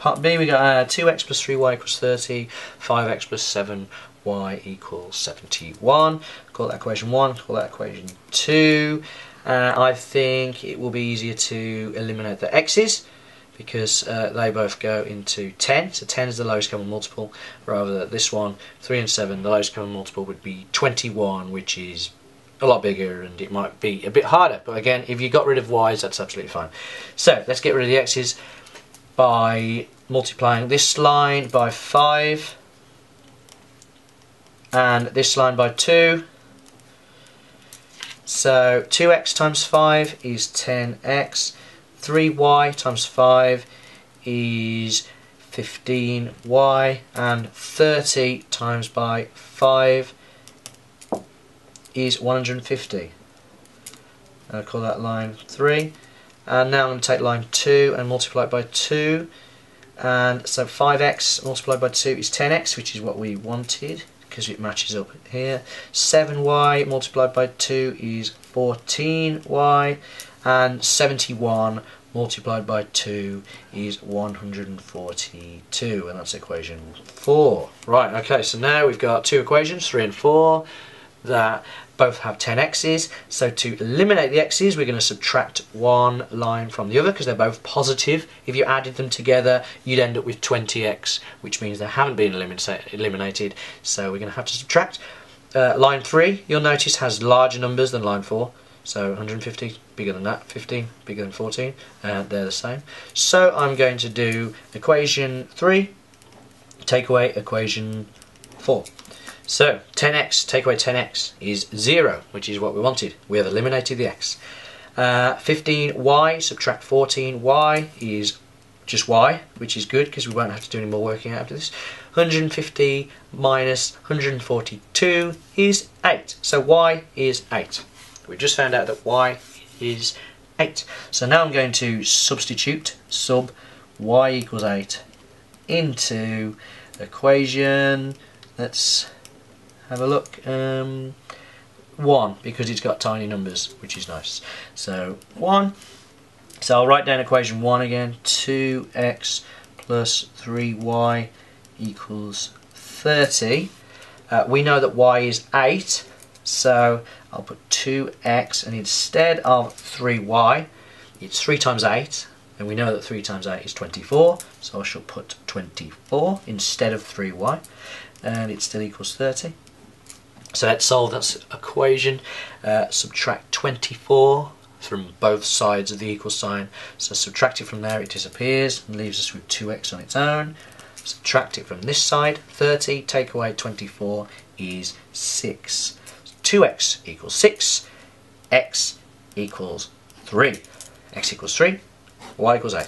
Part B, we got 2x plus 3y equals 30, 5x plus 7y equals 71. Call that equation 1, call that equation 2. I think it will be easier to eliminate the x's because they both go into 10, so 10 is the lowest common multiple, rather than this one, 3 and 7, the lowest common multiple would be 21, which is a lot bigger and it might be a bit harder, but again, if you got rid of y's, that's absolutely fine. So let's get rid of the x's by multiplying this line by 5 and this line by 2. So 2x times 5 is 10x, 3y times 5 is 15y, and 30 times by 5 is 150. I'll call that line 3. And now I'm going to take line 2 and multiply it by 2. And so 5x multiplied by 2 is 10x, which is what we wanted because it matches up here. 7y multiplied by 2 is 14y. And 71 multiplied by 2 is 142. And that's equation 4. Right, okay, so now we've got two equations, 3 and 4, that both have 10x's. So to eliminate the x's, we're going to subtract one line from the other because they're both positive. If you added them together, you'd end up with 20x, which means they haven't been eliminated. So we're going to have to subtract. Line 3, you'll notice, has larger numbers than line 4. So 150 bigger than that, 15 bigger than 14, and they're the same. So I'm going to do equation 3, take away equation 4. So 10x, take away 10x is 0, which is what we wanted. We have eliminated the x. 15y, subtract 14y is just y, which is good because we won't have to do any more working out after this. 150 minus 142 is 8. So y is 8. We just found out that y is 8. So now I'm going to substitute sub y equals 8 into equation, let's have a look, 1, because it's got tiny numbers, which is nice. So 1, so I'll write down equation 1 again, 2x plus 3y equals 30. We know that y is 8, so I'll put 2x, and instead of 3y, it's 3 times 8, and we know that 3 times 8 is 24, so I shall put 24 instead of 3y, and it still equals 30. So let's solve that equation. Subtract 24 from both sides of the equal sign. So subtract it from there, it disappears and leaves us with 2x on its own. Subtract it from this side, 30, take away 24 is 6. 2x equals 6, x equals 3. X equals 3, y equals 8.